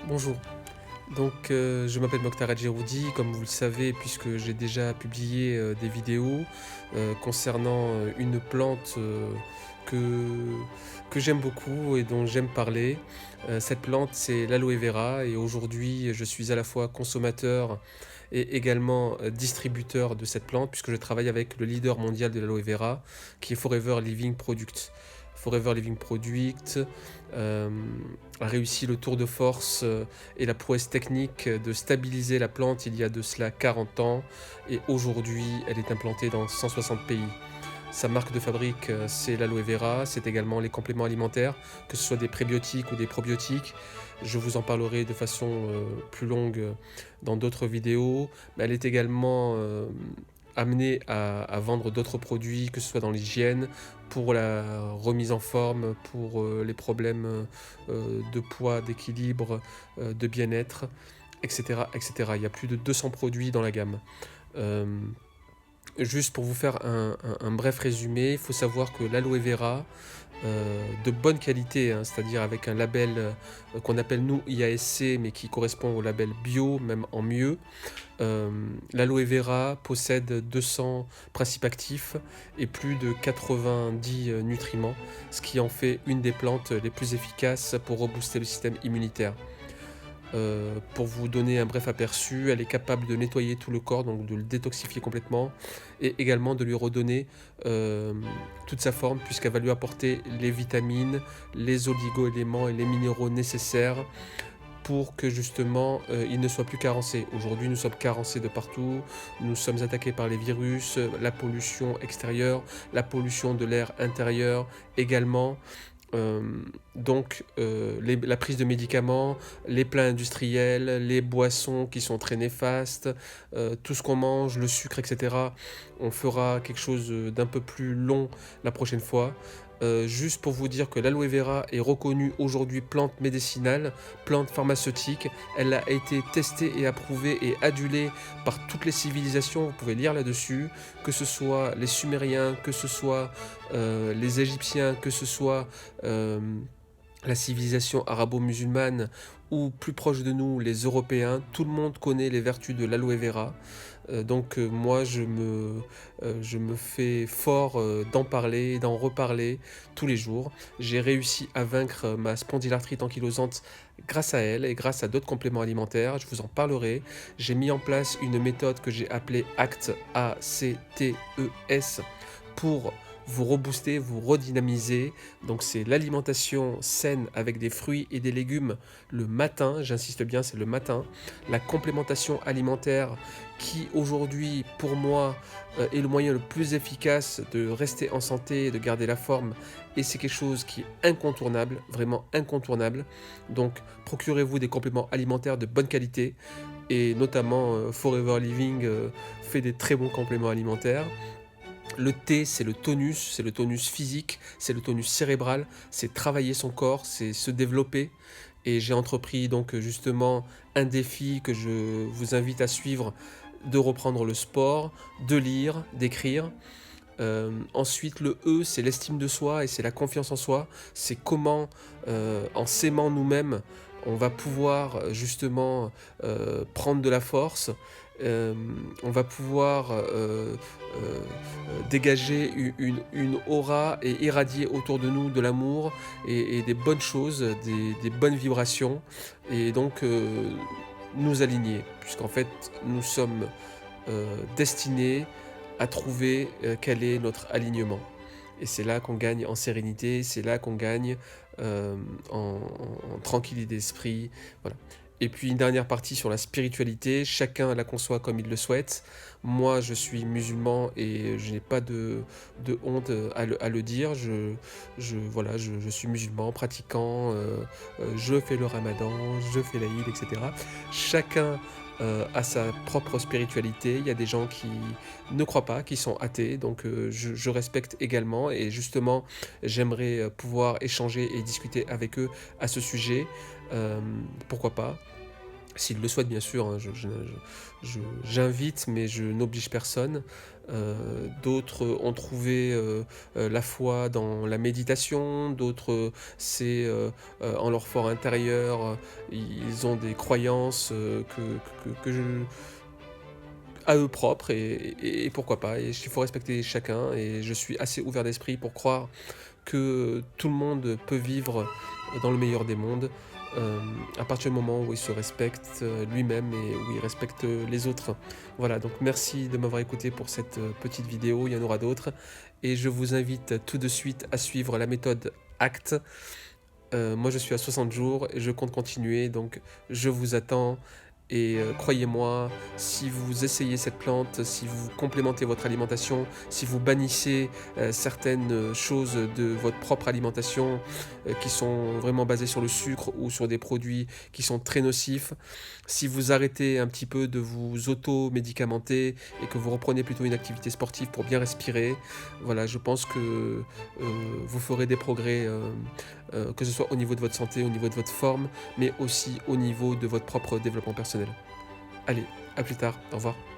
Bonjour, je m'appelle Mokhtar Adjeroudi, comme vous le savez, puisque j'ai déjà publié des vidéos concernant une plante que, que j'aime beaucoup et dont j'aime parler. Cette plante, c'est l'aloe vera, et aujourd'hui, je suis à la fois consommateur et également distributeur de cette plante, puisque je travaille avec le leader mondial de l'aloe vera, qui est Forever Living Product. Forever Living Product euh, a réussi le tour de force et la prouesse technique de stabiliser la plante il y a de cela 40 ans, et aujourd'hui elle est implantée dans 160 pays. Sa marque de fabrique, c'est l'aloe vera, c'est également les compléments alimentaires, que ce soit des prébiotiques ou des probiotiques. Je vous en parlerai de façon plus longue dans d'autres vidéos, mais elle est également amenée à vendre d'autres produits, que ce soit dans l'hygiène, pour la remise en forme, pour les problèmes de poids, d'équilibre, de bien-être, etc., etc. Il y a plus de 200 produits dans la gamme. Euh, Juste pour vous faire un bref résumé, il faut savoir que l'aloe vera, de bonne qualité, hein, c'est-à-dire avec un label qu'on appelle nous IASC, mais qui correspond au label bio, même en mieux. Euh, L'aloe vera possède 200 principes actifs et plus de 90 nutriments, ce qui en fait une des plantes les plus efficaces pour rebooster le système immunitaire. Pour vous donner un bref aperçu, elle est capable de nettoyer tout le corps, donc de le détoxifier complètement, et également de lui redonner euh, toute sa forme, puisqu'elle va lui apporter les vitamines, les oligo-éléments et les minéraux nécessaires pour que justement il ne soit plus carencé. Aujourd'hui, nous sommes carencés de partout, nous sommes attaqués par les virus, la pollution extérieure, la pollution de l'air intérieur également. Euh, la prise de médicaments, les plats industriels, les boissons qui sont très néfastes, tout ce qu'on mange, le sucre, etc. On fera quelque chose d'un peu plus long la prochaine fois. Juste pour vous dire que l'aloe vera est reconnue aujourd'hui plante médicinale, plante pharmaceutique. Elle a été testée et approuvée et adulée par toutes les civilisations. Vous pouvez lire là-dessus, que ce soit les Sumériens, que ce soit les Égyptiens, que ce soit euh, la civilisation arabo-musulmane ou plus proche de nous, les Européens. Tout le monde connaît les vertus de l'aloe vera. Moi, je me fais fort d'en parler, d'en reparler tous les jours. J'ai réussi à vaincre ma spondylarthrite ankylosante grâce à elle et grâce à d'autres compléments alimentaires. Je vous en parlerai. J'ai mis en place une méthode que j'ai appelée ACTES, A-C-T-E-S, pour vous rebooster, vous redynamiser. Donc c'est l'alimentation saine avec des fruits et des légumes le matin, j'insiste bien, c'est le matin. La complémentation alimentaire qui aujourd'hui, pour moi, est le moyen le plus efficace de rester en santé et de garder la forme. Et c'est quelque chose qui est incontournable, vraiment incontournable. Donc procurez-vous des compléments alimentaires de bonne qualité. Et notamment Forever Living fait des très bons compléments alimentaires. Le thé, c'est le tonus physique, c'est le tonus cérébral, c'est travailler son corps, c'est se développer. Et j'ai entrepris donc justement un défi que je vous invite à suivre, de reprendre le sport, de lire, d'écrire. Ensuite, le E, c'est l'estime de soi et c'est la confiance en soi. C'est comment, en s'aimant nous-mêmes, on va pouvoir justement prendre de la force. Euh, on va pouvoir dégager une aura et irradier autour de nous de l'amour et des bonnes choses, des bonnes vibrations, et donc nous aligner, puisqu'en fait nous sommes destinés à trouver quel est notre alignement. Et c'est là qu'on gagne en sérénité, c'est là qu'on gagne en tranquillité d'esprit. Voilà. Et puis une dernière partie sur la spiritualité, chacun la conçoit comme il le souhaite. Moi, je suis musulman et je n'ai pas de honte à le dire. Voilà, je suis musulman, pratiquant, je fais le ramadan, je fais l'Aïd, etc. Chacun a sa propre spiritualité. Il y a des gens qui ne croient pas, qui sont athées, donc je respecte également, et justement j'aimerais pouvoir échanger et discuter avec eux à ce sujet. Pourquoi pas. s'ils le souhaitent bien sûr, hein, j'invite, mais je n'oblige personne. D'autres ont trouvé la foi dans la méditation, d'autres c'est en leur fort intérieur, ils ont des croyances que je, à eux propres et pourquoi pas. Et il faut respecter chacun et je suis assez ouvert d'esprit pour croire que tout le monde peut vivre dans le meilleur des mondes, à partir du moment où il se respecte lui-même et où il respecte les autres. Voilà, donc merci de m'avoir écouté pour cette petite vidéo, il y en aura d'autres. Et je vous invite tout de suite à suivre la méthode ACT. Moi je suis à 60 jours et je compte continuer, donc je vous attends. Et croyez-moi, si vous essayez cette plante, si vous complémentez votre alimentation, si vous bannissez certaines choses de votre propre alimentation qui sont vraiment basées sur le sucre ou sur des produits qui sont très nocifs, si vous arrêtez un petit peu de vous auto-médicamenter et que vous reprenez plutôt une activité sportive pour bien respirer, voilà, je pense que vous ferez des progrès, que ce soit au niveau de votre santé, au niveau de votre forme, mais aussi au niveau de votre propre développement personnel. Allez, à plus tard, au revoir.